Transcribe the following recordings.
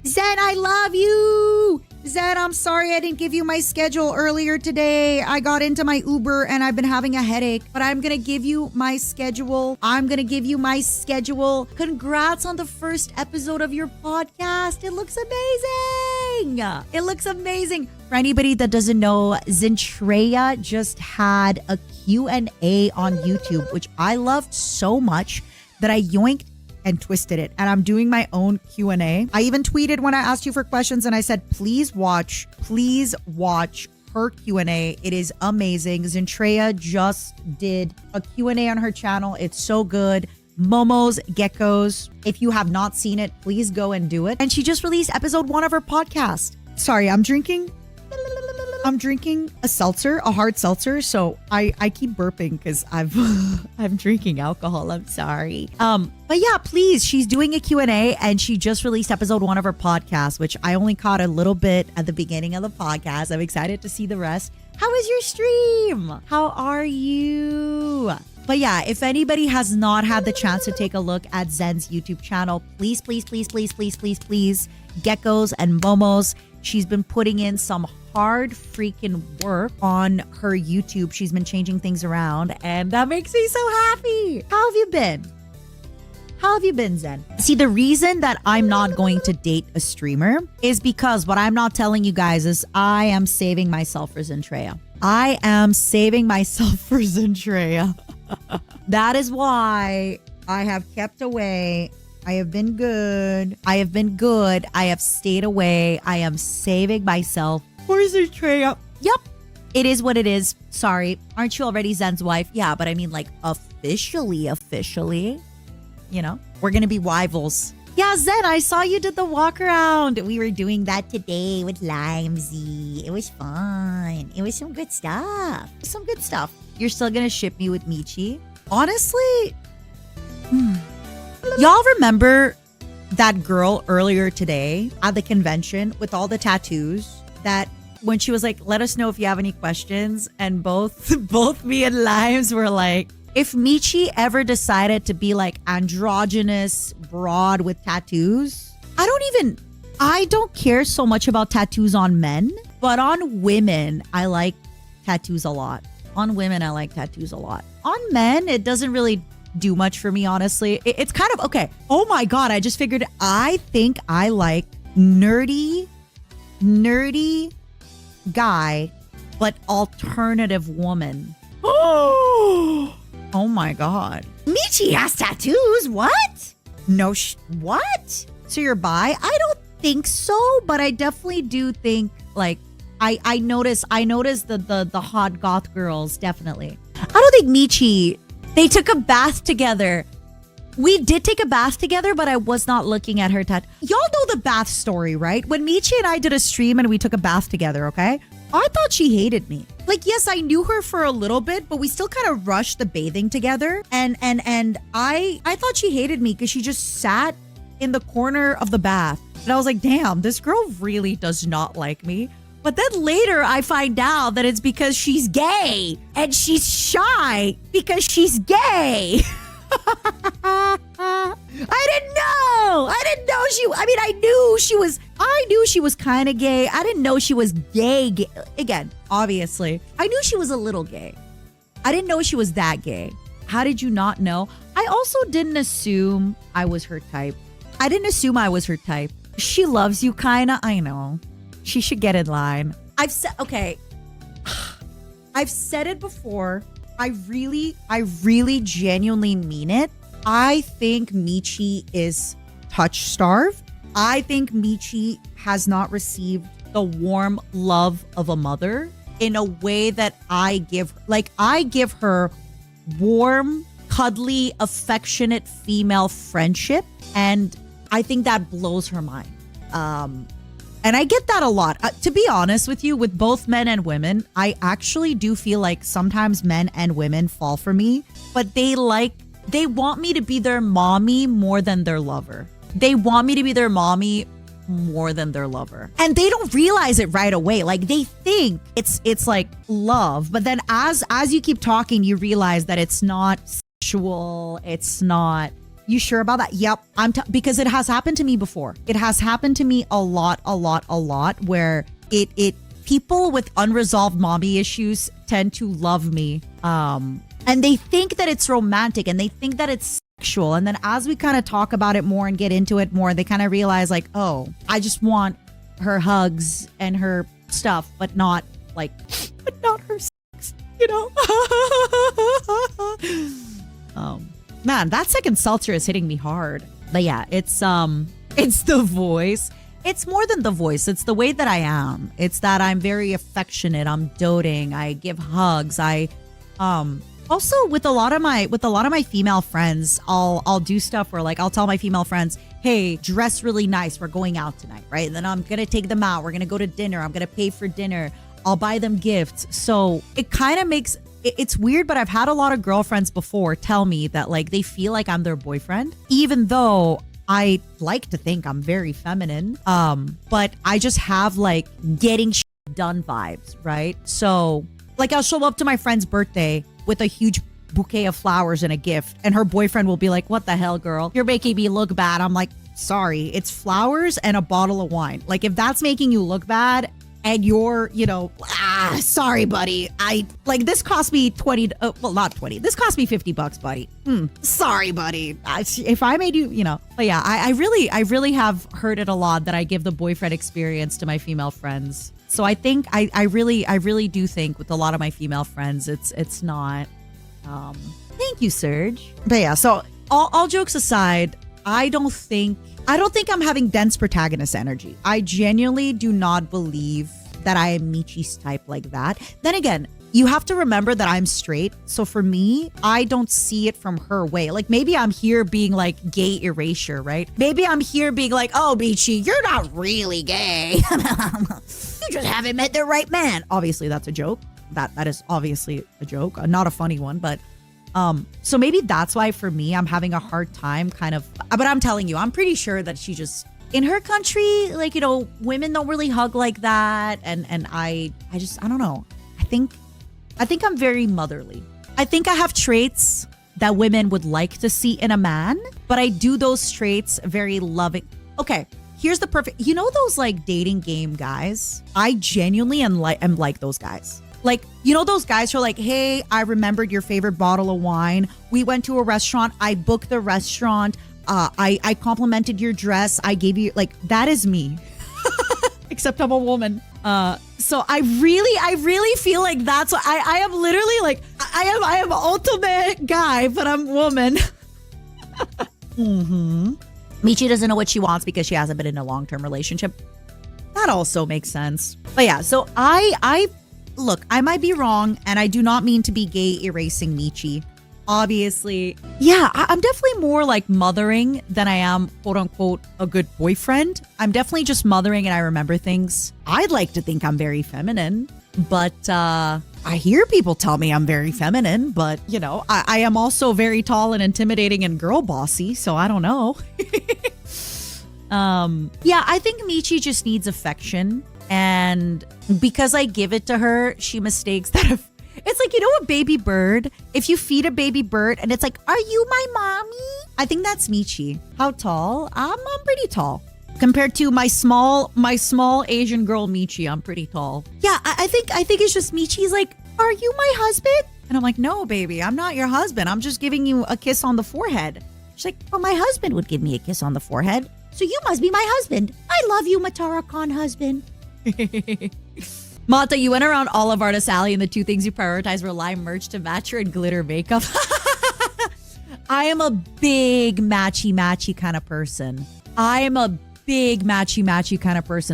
Zen, I love you. Zen, I'm sorry I didn't give you my schedule earlier today. I got into my Uber and I've been having a headache, but I'm going to give you my schedule. Congrats on the first episode of your podcast. It looks amazing. For anybody that doesn't know, Zentreya just had a Q&A on YouTube, which I loved so much that I yoinked and twisted it, and I'm doing my own Q&A. I even tweeted when I asked you for questions and I said, please watch her Q&A. It is amazing. Zentreya just did a Q&A on her channel. It's so good. Momos, geckos. If you have not seen it, please go and do it. And she just released episode 1 of her podcast. Sorry, I'm drinking a seltzer, a hard seltzer, so I keep burping because I'm drinking alcohol. I'm sorry. But yeah, please, she's doing a Q&A and she just released episode 1 of her podcast, which I only caught a little bit at the beginning of the podcast. I'm excited to see the rest. How is your stream? How are you? But yeah, if anybody has not had the chance to take a look at Zen's YouTube channel, please, geckos and momos. She's been putting in some hard freaking work on her YouTube. She's been changing things around and that makes me so happy. How have you been? Zen? See, the reason that I'm not going to date a streamer is because what I'm not telling you guys is I am saving myself for Zentreya. That is why I have kept away. I have been good. I have stayed away. I am saving myself for Zentreya. Yep. It is what it is. Sorry. Aren't you already Zen's wife? Yeah, but I mean like officially. You know, we're going to be rivals. Yeah, Zen, I saw you did the walk around. We were doing that today with Limesy. It was fun. It was some good stuff. You're still going to ship me with Michi? Honestly, y'all remember that girl earlier today at the convention with all the tattoos that when she was like, let us know if you have any questions. And both me and Limes were like, if Michi ever decided to be like androgynous broad with tattoos, I don't care so much about tattoos on men, but on women, I like tattoos a lot. On men, it doesn't really do much for me, honestly. It's kind of, okay. Oh my God, I just figured, I think I like nerdy guy, but alternative woman. Oh my God. Michi has tattoos. What? No, what? So you're bi? I don't think so, but I definitely do think like I notice the hot goth girls, definitely. I don't think Michi, they took a bath together. We did take a bath together, but I was not looking at her tattoo. Y'all know the bath story, right? When Michi and I did a stream and we took a bath together, okay? I thought she hated me. Like, yes, I knew her for a little bit, but we still kind of rushed the bathing together. And I thought she hated me because she just sat in the corner of the bath. And I was like, damn, this girl really does not like me. But then later I find out that it's because she's gay and she's shy because she's gay. I knew she was kind of gay. I didn't know she was gay. Again, obviously. I knew she was a little gay. I didn't know she was that gay. How did you not know? I also didn't assume I was her type. She loves you, kinda. I know. She should get in line. I've said it before. I really genuinely mean it. I think Michi is touch-starved. I think Michi has not received the warm love of a mother in a way that I give. Like, I give her warm, cuddly, affectionate female friendship. And I think that blows her mind. And I get that a lot. To be honest with you, with both men and women, I actually do feel like sometimes men and women fall for me, but they want me to be their mommy more than their lover. And they don't realize it right away. Like, they think it's like love, but then as you keep talking, you realize that it's not sexual. It's not You sure about that? Yep. Because it has happened to me before. It has happened to me a lot where people with unresolved mommy issues tend to love me. And they think that it's romantic and they think that it's sexual. And then as we kind of talk about it more and get into it more, they kind of realize like, oh, I just want her hugs and her stuff, but not her sex, you know? Man, that second seltzer is hitting me hard. But yeah, it's the voice. It's more than the voice. It's the way that I am. It's that I'm very affectionate. I'm doting. I give hugs. I also with a lot of my female friends, I'll do stuff where like I'll tell my female friends, hey, dress really nice. We're going out tonight, right? And then I'm gonna take them out. We're gonna go to dinner. I'm gonna pay for dinner. I'll buy them gifts. So it kind of makes it's weird, but I've had a lot of girlfriends before tell me that like they feel like I'm their boyfriend, even though I like to think I'm very feminine. But I just have like getting shit done vibes, right? So like I'll show up to my friend's birthday with a huge bouquet of flowers and a gift, and her boyfriend will be like, what the hell, girl? You're making me look bad. I'm like, sorry, it's flowers and a bottle of wine. Like if that's making you look bad and you're, sorry, buddy. This cost me 20, well, not 20. This cost me $50, buddy. Sorry, buddy. If I made you, but yeah, I really have heard it a lot that I give the boyfriend experience to my female friends. So I think I really do think with a lot of my female friends, it's not, thank you, Serge. But yeah, so all jokes aside, I don't think I'm having dense protagonist energy. I genuinely do not believe that I am Michi's type like that. Then again, you have to remember that I'm straight. So for me, I don't see it from her way. Like maybe I'm here being like gay erasure, right? Maybe I'm here being like, oh, Michi, you're not really gay. You just haven't met the right man. Obviously, that's a joke. That is obviously a joke, not a funny one, but so maybe that's why for me, I'm having a hard time but I'm telling you, I'm pretty sure that she just, in her country, like, women don't really hug like that. And I don't know. I think I'm very motherly. I think I have traits that women would like to see in a man, but I do those traits very loving. Okay, here's the perfect, those like dating game guys? I genuinely am like those guys. Like, those guys who are like, hey, I remembered your favorite bottle of wine. We went to a restaurant. I booked the restaurant. I complimented your dress. I gave you, like, that is me. Except I'm a woman. So I really feel like that's what I am literally like, I am ultimate guy, but I'm woman. Michi doesn't know what she wants because she hasn't been in a long-term relationship. That also makes sense. But yeah, so look, I might be wrong, and I do not mean to be gay erasing Michi. Obviously, yeah, I'm definitely more like mothering than I am, quote unquote, a good boyfriend. I'm definitely just mothering and I remember things. I'd like to think I'm very feminine, but I hear people tell me I'm very feminine, but I am also very tall and intimidating and girl bossy, so I don't know. Yeah, I think Michi just needs affection. And because I give it to her, she mistakes that. It's like, a baby bird. If you feed a baby bird and it's like, are you my mommy? I think that's Michi. How tall? I'm pretty tall. Compared to my small Asian girl Michi, I'm pretty tall. Yeah, I think it's just Michi's like, are you my husband? And I'm like, no, baby, I'm not your husband. I'm just giving you a kiss on the forehead. She's like, well, my husband would give me a kiss on the forehead. So you must be my husband. I love you, MATARA Khan husband. Mata, you went around Olive Artist Alley and the two things you prioritized were lime merch to match her and glitter makeup. I am a big matchy kind of person.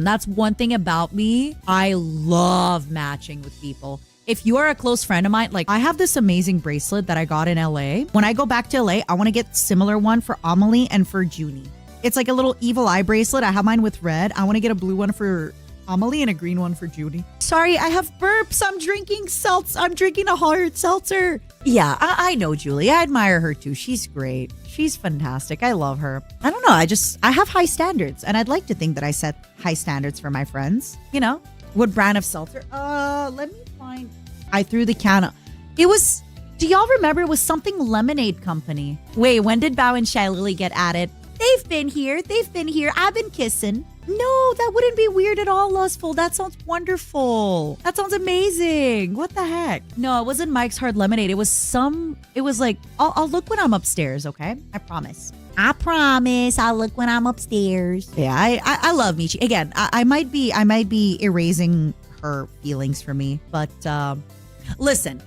That's one thing about me. I love matching with people. If you are a close friend of mine, like I have this amazing bracelet that I got in LA. When I go back to LA, I want to get similar one for Amelie and for Junie. It's like a little evil eye bracelet. I have mine with red. I want to get a blue one for Amelie and a green one for Judy. Sorry, I have burps. I'm drinking a hard seltzer. Yeah, I know Julie. I admire her too. She's great. She's fantastic. I love her. I don't know. I have high standards, and I'd like to think that I set high standards for my friends. What brand of seltzer? Let me find. I threw the can. It was Do y'all remember it was something lemonade company? Wait, when did Bao and Shy Lily get at it? They've been here. I've been kissing. No, that wouldn't be weird at all, Lustful. That sounds wonderful. That sounds amazing. What the heck? No, it wasn't Mike's Hard Lemonade. It was like, I'll look when I'm upstairs, okay? I promise. I'll look when I'm upstairs. Yeah, I love Michi. Again, I might be erasing her feelings for me, but listen,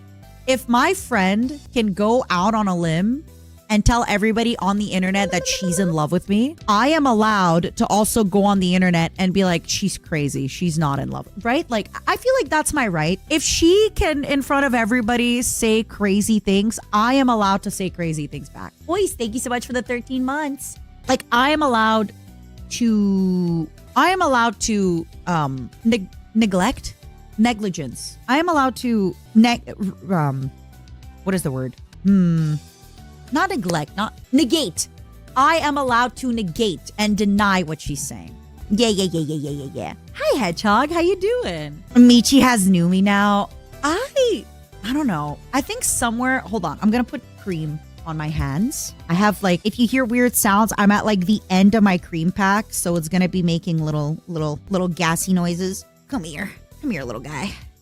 if my friend can go out on a limb and tell everybody on the internet that she's in love with me, I am allowed to also go on the internet and be like, she's crazy. She's not in love, right? Like, I feel like that's my right. If she can, in front of everybody, say crazy things, I am allowed to say crazy things back. Boys, thank you so much for the 13 months. Like, I am allowed to neglect negligence. I am allowed to what is the word? Not neglect, not negate. I am allowed to negate and deny what she's saying. Yeah. Hi, Hedgehog. How you doing? Michi has Numi now. I don't know. I think somewhere, hold on. I'm going to put cream on my hands. I have like, if you hear weird sounds, I'm at like the end of my cream pack. So it's going to be making little gassy noises. Come here, little guy.